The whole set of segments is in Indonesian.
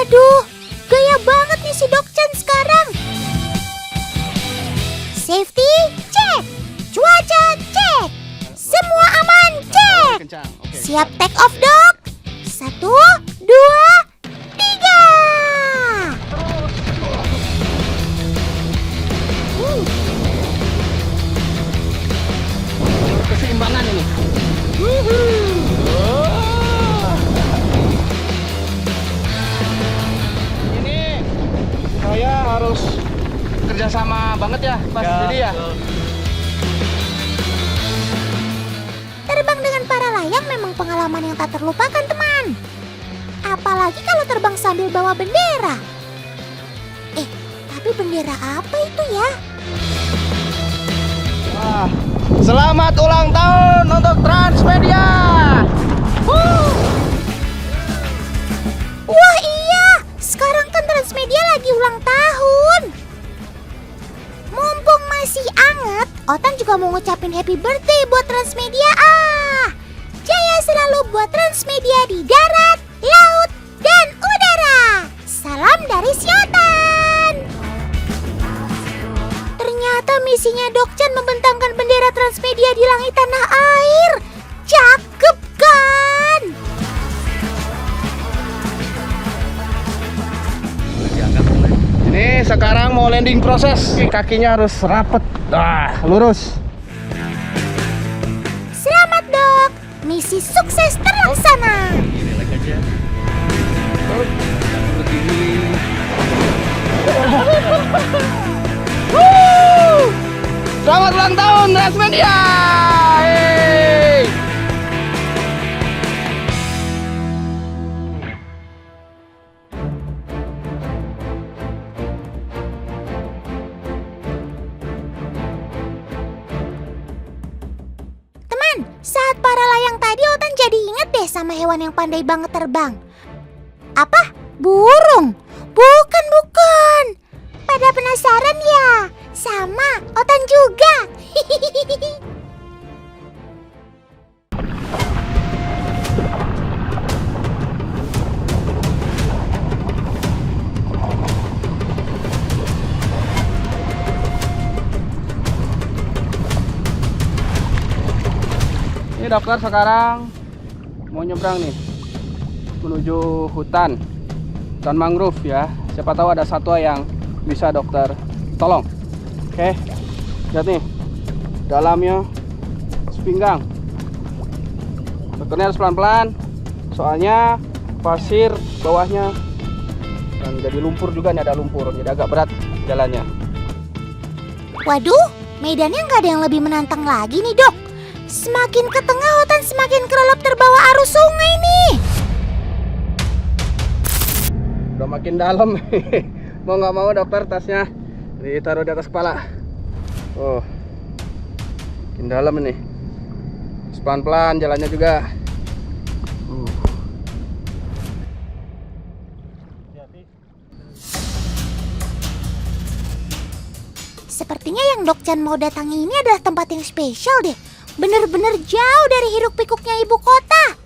Waduh, gaya banget nih si Dokchan sekarang. Safety, cek. Cuaca, cek. Semua aman, cek. Siap take off, Dok. 1, 2, 3. Keseimbangan ini. Ini saya harus kerjasama banget ya, Mas Dedi ya. Terbang dengan para layang memang pengalaman yang tak terlupakan, teman. Apalagi kalau terbang sambil bawa bendera. Tapi bendera apa itu ya? Wah, selamat ulang tahun untuk Transmedia. Wah iya, sekarang kan Transmedia lagi ulang tahun. Mumpung masih anget, Otan juga mau ngucapin happy birthday buat Transmedia. Jaya selalu buat Transmedia di darat, laut, dan udara. Salam dari si Otan. Ternyata misinya Dokchan membentangkan bendera Transmedia di langit tanah air. Cakep kan? Ini sekarang mau landing proses. Kakinya harus rapet. Lurus. Selamat, Dok. Misi sukses terlaksana. Selamat ulang tahun Transmedia. Hey. Teman, saat para layang tadi Otan jadi ingat deh sama hewan yang pandai banget terbang. Apa? Burung? Bukan. Pada penasaran ya? Sama, Otan juga. Ini dokter sekarang mau nyebrang nih menuju hutan mangrove ya. Siapa tahu ada satwa yang bisa dokter tolong. Oke, lihat nih dalamnya sepinggang. Dokternya harus pelan-pelan, soalnya pasir bawahnya dan jadi lumpur juga nih, ada lumpur jadi agak berat jalannya. Waduh, medannya nggak ada yang lebih menantang lagi nih, Dok. Semakin ke tengah Otan semakin kelelep terbawa arus sungai nih. Udah makin dalam. Mau nggak mau dokter tasnya ditaruh di atas kepala. Oh, makin dalam ini. Pelan-pelan jalannya juga. Sepertinya yang Dokchan mau datangi ini adalah tempat yang spesial deh. Bener-bener jauh dari hiruk pikuknya ibu kota.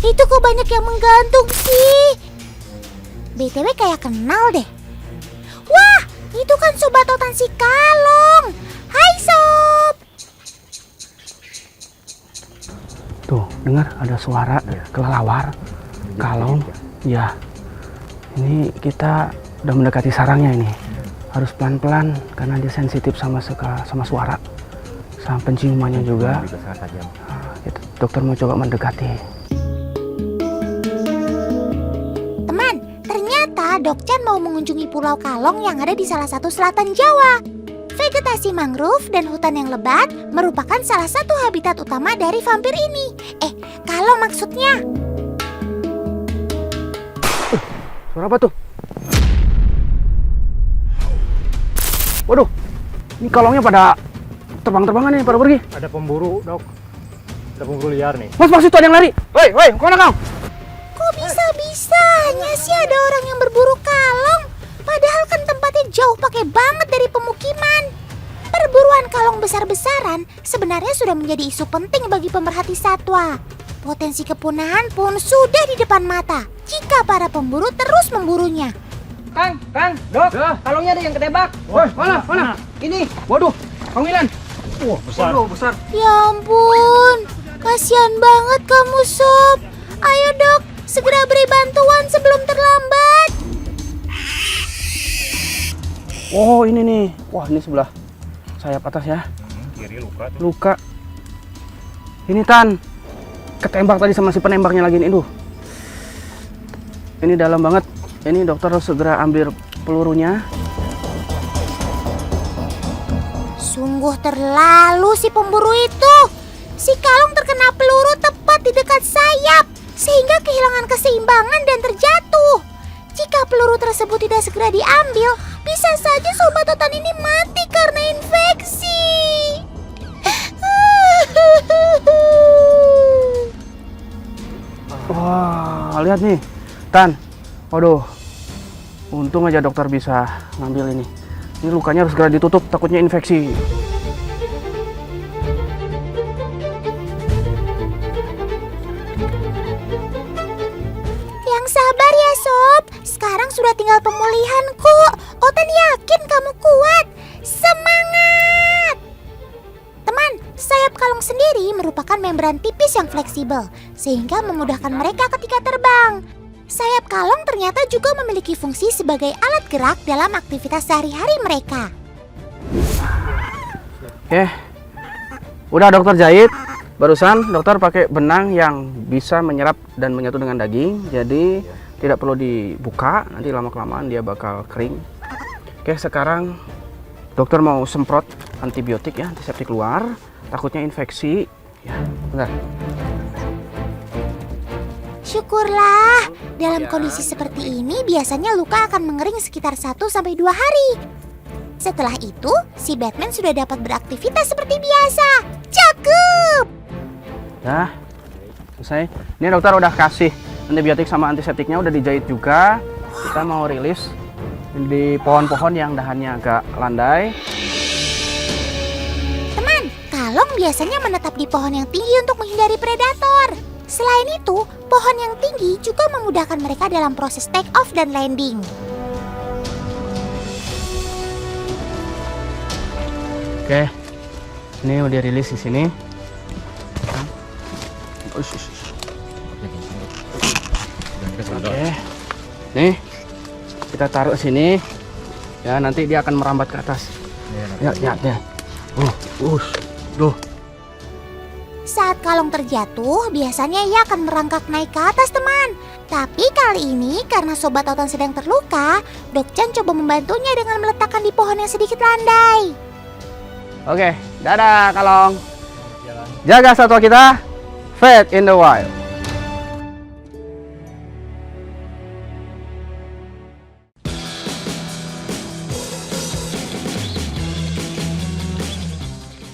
Itu kok banyak yang menggantung sih. BTW kayak kenal deh. Wah, itu kan Sobat Otan si Kalong. Hai Sob. Tuh, dengar ada suara kelelawar. Kalong. Ya. Ini kita udah mendekati sarangnya ini. Harus pelan-pelan karena dia sensitif sama suara. Sama penciumannya juga. Dokter mau coba mendekati. Teman, ternyata Dokchan mau mengunjungi Pulau Kalong yang ada di salah satu selatan Jawa. Vegetasi mangrove dan hutan yang lebat merupakan salah satu habitat utama dari vampir ini. Kalong maksudnya. Suara apa tuh? Waduh, ini kalongnya pada terbang-terbangan nih, pada pergi. Ada pemburu, Dok. Ada pemburu liar nih. Mas, itu ada yang lari. Woi, kemana kau? Kok bisa-bisanya sih ada orang yang berburu kalong? Padahal kan tempatnya jauh pakai banget dari pemukiman. Perburuan kalong besar-besaran sebenarnya sudah menjadi isu penting bagi pemerhati satwa. Potensi kepunahan pun sudah di depan mata jika para pemburu terus memburunya. Kang, Dok, kalungnya ada yang ketebak. Woi, mana? Ini. Waduh, Kang Milan. Wah, besar. Waduh, besar. Ya ampun, kasihan banget kamu Sob. Ayo Dok, segera beri bantuan sebelum terlambat. Oh, ini nih. Wah, ini sebelah sayap atas ya. Kiri luka tuh. Luka. Ini Tan. Ketembak tadi sama si penembaknya lagi nih. Ini dalam banget. Ini dokter harus segera ambil pelurunya. Sungguh terlalu si pemburu itu. Si kalung terkena peluru tepat di dekat sayap, sehingga kehilangan keseimbangan dan terjatuh. Jika peluru tersebut tidak segera diambil, bisa saja sobat otan ini mati karena infeksi. Wah, lihat nih. Tan. Waduh. Untung aja dokter bisa ngambil ini. Ini lukanya harus segera ditutup, takutnya infeksi. Yang sabar ya Sob, sekarang sudah tinggal pemulihan kok. Otan yakin kamu kuat. Semangat! Teman, sayap kalung sendiri merupakan membran tipis yang fleksibel, sehingga memudahkan mereka ketika terbang. Sayap kalung ternyata juga memiliki fungsi sebagai alat gerak dalam aktivitas sehari-hari mereka. Oke. Udah dokter jahit. Barusan dokter pakai benang yang bisa menyerap dan menyatu dengan daging. Jadi tidak perlu dibuka, nanti lama-kelamaan dia bakal kering. Oke, sekarang dokter mau semprot antibiotik ya, antiseptik luar. Takutnya infeksi. Ya, bentar. Syukurlah, dalam kondisi seperti ini biasanya luka akan mengering sekitar 1-2 hari. Setelah itu, si Batman sudah dapat beraktivitas seperti biasa. Cakep! Ya, selesai. Ini dokter udah kasih antibiotik sama antiseptiknya, udah dijahit juga. Kita mau rilis di pohon-pohon yang dahannya agak landai. Teman, kalong biasanya menetap di pohon yang tinggi untuk menghindari predator. Selain itu, pohon yang tinggi juga memudahkan mereka dalam proses take off dan landing. Oke, ini udah rilis di sini. Oke, nih kita taruh sini. Ya, nanti dia akan merambat ke atas. Ya. Duh. Saat kalung terjatuh, biasanya ia akan merangkak naik ke atas, teman. Tapi kali ini, karena sobat otan sedang terluka, Dokchan coba membantunya dengan meletakkan di pohon yang sedikit landai. Oke, dadah kalong. Jaga satwa kita. Fate in the wild.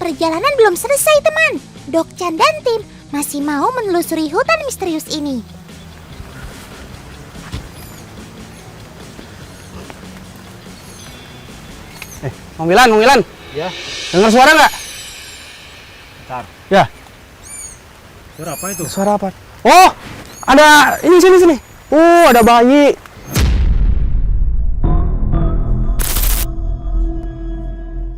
Perjalanan belum selesai, teman. Dokchan dan tim masih mau menelusuri hutan misterius ini. Mang Milan. Ya, Dengar suara nggak? bentar. Ya. Suara apa itu? Suara apa? Oh, ada ini sini. Oh, ada bayi.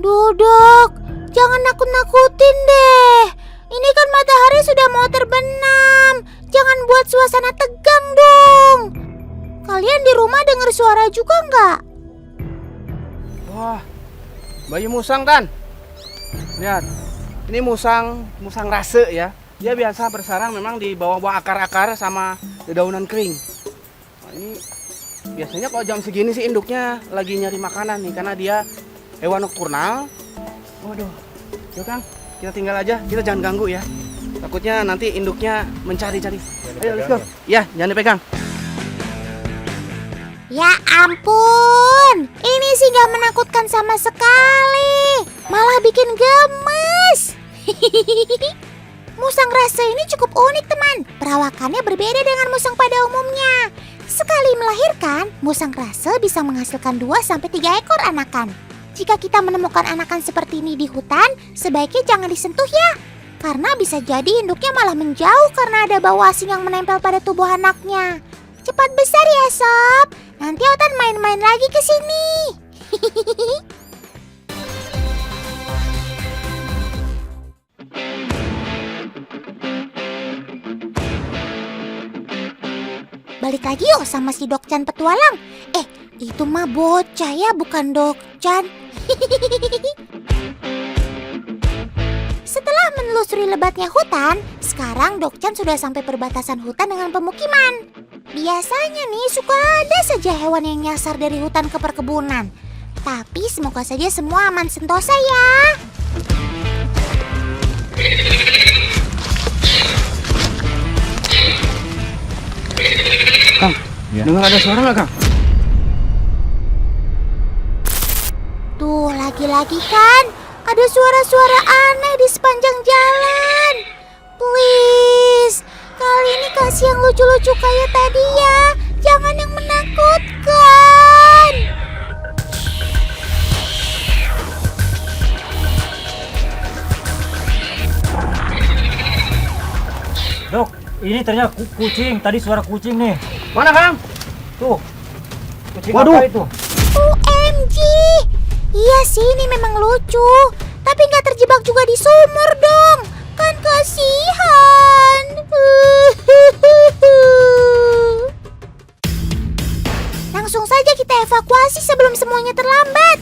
Duduk, jangan nakut-nakutin deh. Ini kan matahari sudah mau terbenam. Jangan buat suasana tegang dong. Kalian di rumah dengar suara juga nggak? Wah, bayi musang Tan. Lihat, ini musang rase ya. Dia biasa bersarang memang di bawah-bawah akar-akar sama dedaunan kering. Nah, ini biasanya kalau jam segini sih induknya lagi nyari makanan nih karena dia hewan nokturnal. Waduh, yuk Kang, kita tinggal aja, kita jangan ganggu ya. Takutnya nanti induknya mencari-cari. Ayo, let's go. Ya, jangan dipegang. Ya ampun, ini sih gak menakutkan sama sekali. Malah bikin gemes. Musang rase ini cukup unik, teman. Perawakannya berbeda dengan musang pada umumnya. Sekali melahirkan, musang rase bisa menghasilkan 2-3 ekor anakan. jika kita menemukan anakan seperti ini di hutan, sebaiknya jangan disentuh ya. Karena bisa jadi induknya malah menjauh karena ada bau asing yang menempel pada tubuh anaknya. Cepat besar ya, Sob. Nanti Otan main-main lagi ke sini. Balik lagi yuk sama si Dokcan petualang. Itu mah bocah ya, bukan Dokcan. Setelah menelusuri lebatnya hutan, sekarang Dokcan sudah sampai perbatasan hutan dengan pemukiman. Biasanya nih suka ada saja hewan yang nyasar dari hutan ke perkebunan. Tapi semoga saja semua aman sentosa ya. Kang, dengar ada suara nggak, Kang? Tuh, lagi-lagi kan ada suara-suara aneh di sepanjang jalan. Please, kali ini kasih yang lucu-lucu kayak tadi ya. Jangan yang menakutkan. Dok, ini ternyata kucing. Tadi suara kucing nih. Mana, Kang? Tuh. Kucing Waduh. apa itu? OMG. Iya sih, ini memang lucu. Tapi nggak terjebak juga di sumur dong. Kan kasihan. Langsung saja kita evakuasi sebelum semuanya terlambat.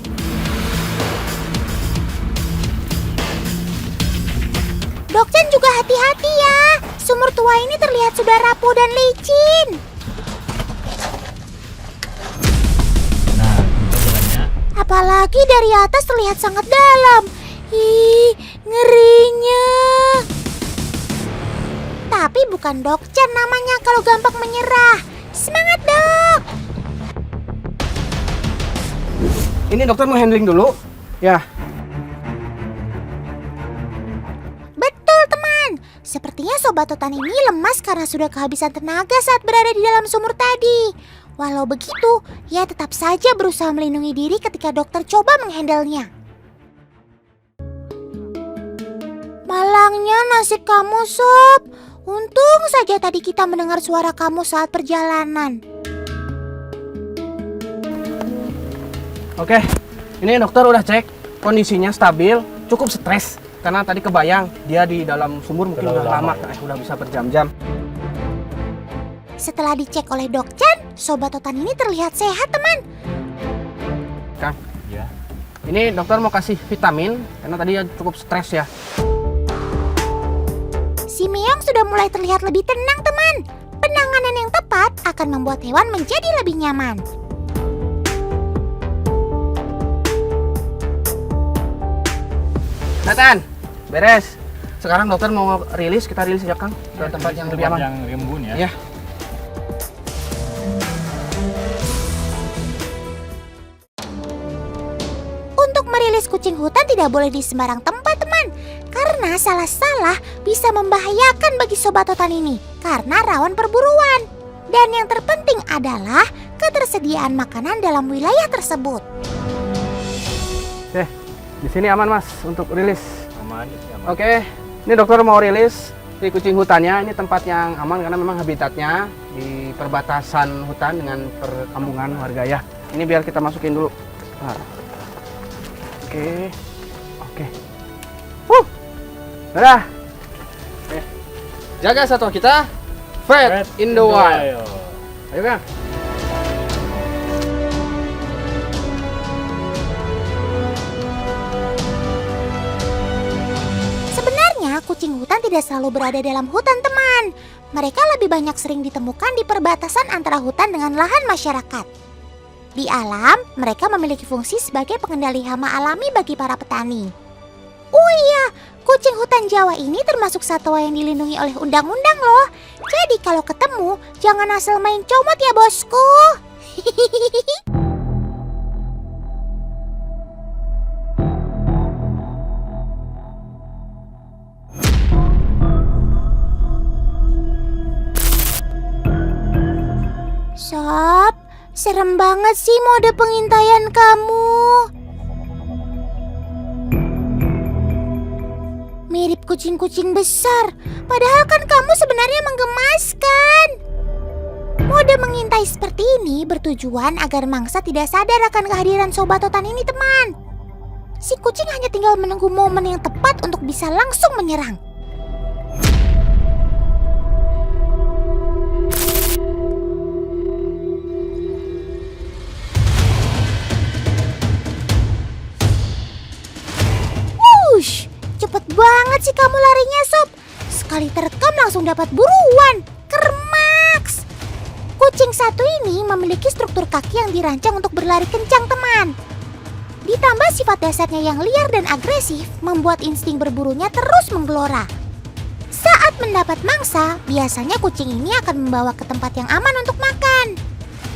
Dokcan juga hati-hati ya. Sumur tua ini terlihat sudah rapuh dan licin. Nah, itu jalannya. Apalagi dari atas terlihat sangat dalam. Ih, ngerinya. Tapi bukan Dokcan namanya kalau gampang menyerah. Semangat, Dok. Ini dokter mau handling dulu. Ya. Betul, teman. Sepertinya Sobat Otan ini lemas karena sudah kehabisan tenaga saat berada di dalam sumur tadi. Walau begitu, ia tetap saja berusaha melindungi diri ketika dokter coba menghandlenya. Malangnya nasib kamu, Sob. Untung saja tadi kita mendengar suara kamu saat perjalanan. Oke, ini dokter udah cek kondisinya stabil, cukup stres karena tadi kebayang dia di dalam sumur mungkin Terlalu udah lama, lama, udah bisa berjam-jam. Setelah dicek oleh Dokcan, Sobat Otan ini terlihat sehat, teman. Kang, Ya. ini dokter mau kasih vitamin karena tadi dia cukup stres ya. Si Meong sudah mulai terlihat lebih tenang, teman. Penanganan yang tepat akan membuat hewan menjadi lebih nyaman. Nathan, beres. Sekarang dokter mau rilis, kita rilis aja Kang ke tempat yang lebih aman. Yang rimbun ya. Ya. Untuk merilis kucing hutan tidak boleh di sembarang tempat, teman. Karena salah-salah bisa membahayakan bagi Sobat Otan ini. Karena rawan perburuan. Dan yang terpenting adalah ketersediaan makanan dalam wilayah tersebut. Oke, di sini aman Mas untuk rilis. Aman, aman. Oke, ini dokter mau rilis di kucing hutannya. Ini tempat yang aman karena memang habitatnya di perbatasan hutan dengan perkampungan warga ya. Ini biar kita masukin dulu. Nah. Oke. Dadah. Oke. Jaga satwa kita. Fred in the wild. Ayo Kang. Sebenarnya kucing hutan tidak selalu berada dalam hutan, teman. Mereka lebih banyak sering ditemukan di perbatasan antara hutan dengan lahan masyarakat. Di alam, mereka memiliki fungsi sebagai pengendali hama alami bagi para petani. Oh iya, kucing hutan Jawa ini termasuk satwa yang dilindungi oleh undang-undang loh. Jadi kalau ketemu, jangan asal main comot ya bosku. Sob, serem banget sih mode pengintaian kamu. mirip kucing-kucing besar. Padahal kan kamu sebenarnya menggemaskan. Mode mengintai seperti ini bertujuan agar mangsa tidak sadar akan kehadiran sobat hutan ini, teman. Si kucing hanya tinggal menunggu momen yang tepat untuk bisa langsung menyerang. Wush, cepet banget sih kamu larinya, Sob. Sekali terekam langsung dapat buruan. Kermaks. Kucing satu ini memiliki struktur kaki yang dirancang untuk berlari kencang, teman. Ditambah sifat dasarnya yang liar dan agresif, membuat insting berburunya terus menggelora. Saat mendapat mangsa, biasanya kucing ini akan membawa ke tempat yang aman untuk makan.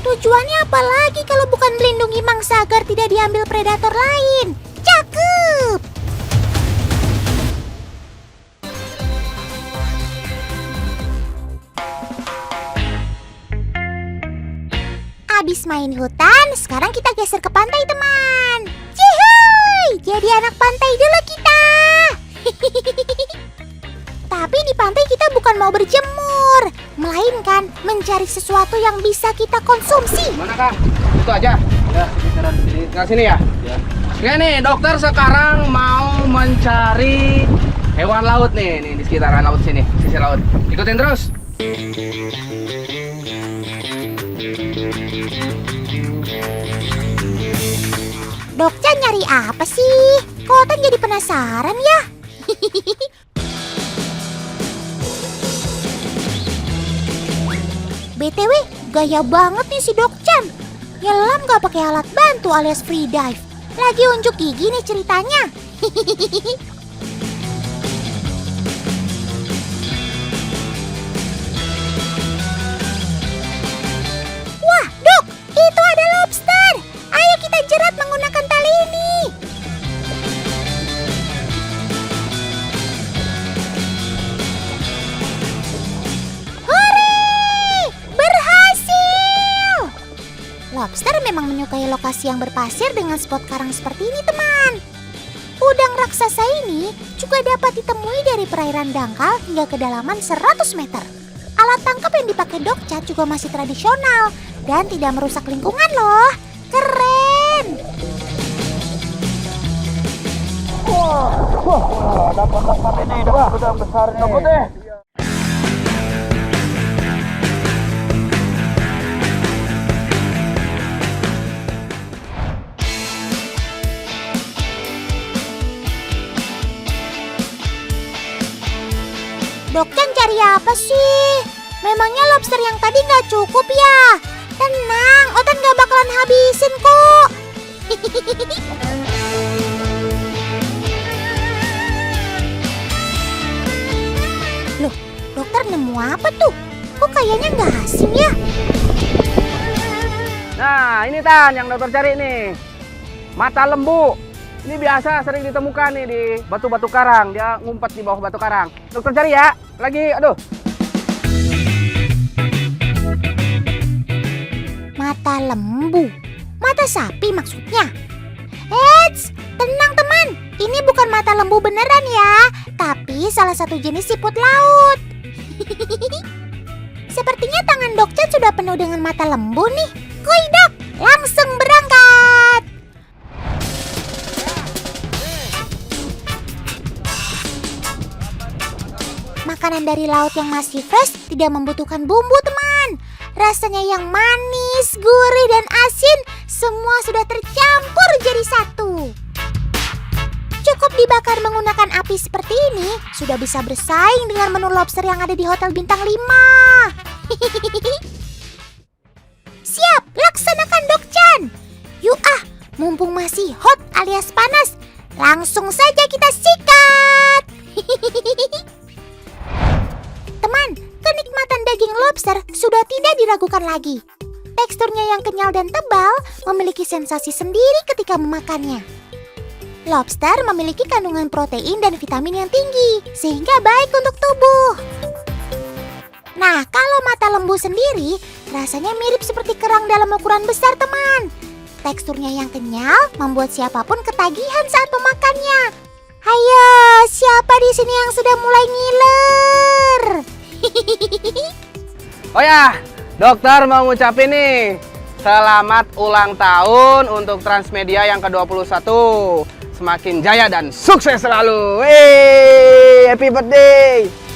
Tujuannya apa lagi kalau bukan melindungi mangsa agar tidak diambil predator lain? Cakep! Abis main hutan, sekarang kita geser ke pantai, teman. Cihuy, jadi anak pantai dulu kita. Tapi di pantai kita bukan mau berjemur, melainkan mencari sesuatu yang bisa kita konsumsi. Mana, Kang? Itu aja. Ya, sekitaran sini. Ke sini ya? Ya. Oke nih, dokter sekarang mau mencari hewan laut nih di sekitaran laut sini, sisi laut. Ikutin terus. Dokter nyari apa sih? Kok Otan jadi penasaran ya? BTW, gaya banget nih si Dokchan. Nyelam gak pakai alat bantu alias free dive. Lagi unjuk gigi nih ceritanya. Wah, Dok, itu ada lobster. Ayo kita jerat menggunakan tali ini. Hore! Berhasil! Lobster memang menyukai lokasi yang berpasir dengan spot karang seperti ini, teman. Udang raksasa ini juga dapat ditemui dari perairan dangkal hingga kedalaman 100 meter. Alat tangkap yang dipakai Dokcat juga masih tradisional dan tidak merusak lingkungan loh. Keren! Dapat ini, dapat udang besar nih. Dapat deh. Dokter cari apa sih? Memangnya lobster yang tadi nggak cukup ya? Tenang, Otan nggak bakalan habisin kok. Loh, dokter nemu apa tuh? Kok kayaknya nggak asing ya? Nah, ini Tan yang dokter cari nih. Mata lembu. Ini biasa sering ditemukan nih di batu-batu karang. Dia ngumpet di bawah batu karang. Dokter cari ya. Lagi, aduh. Mata lembu? Mata sapi maksudnya? Eits, tenang teman. Ini bukan mata lembu beneran ya. Tapi salah satu jenis siput laut. Sepertinya tangan Dokchan sudah penuh dengan mata lembu nih. Koi Dok, langsung berangkat. Makanan dari laut yang masih fresh tidak membutuhkan bumbu, teman. Rasanya yang manis, gurih, dan asin semua sudah tercampur jadi satu. Cukup dibakar menggunakan api seperti ini, sudah bisa bersaing dengan menu lobster yang ada di Hotel Bintang 5. Siap, laksanakan Dokchan. Yuk mumpung masih hot alias panas, langsung saja kita sikat. Teman, kenikmatan daging lobster sudah tidak diragukan lagi. Teksturnya yang kenyal dan tebal memiliki sensasi sendiri ketika memakannya. Lobster memiliki kandungan protein dan vitamin yang tinggi, sehingga baik untuk tubuh. Nah, kalau mata lembu sendiri, rasanya mirip seperti kerang dalam ukuran besar, teman. Teksturnya yang kenyal membuat siapapun ketagihan saat memakannya. Hayo, siapa di sini yang sudah mulai ngiler? Oh ya, dokter mau ngucapin nih, selamat ulang tahun untuk Transmedia yang ke-21. Semakin jaya dan sukses selalu. Hey, happy birthday.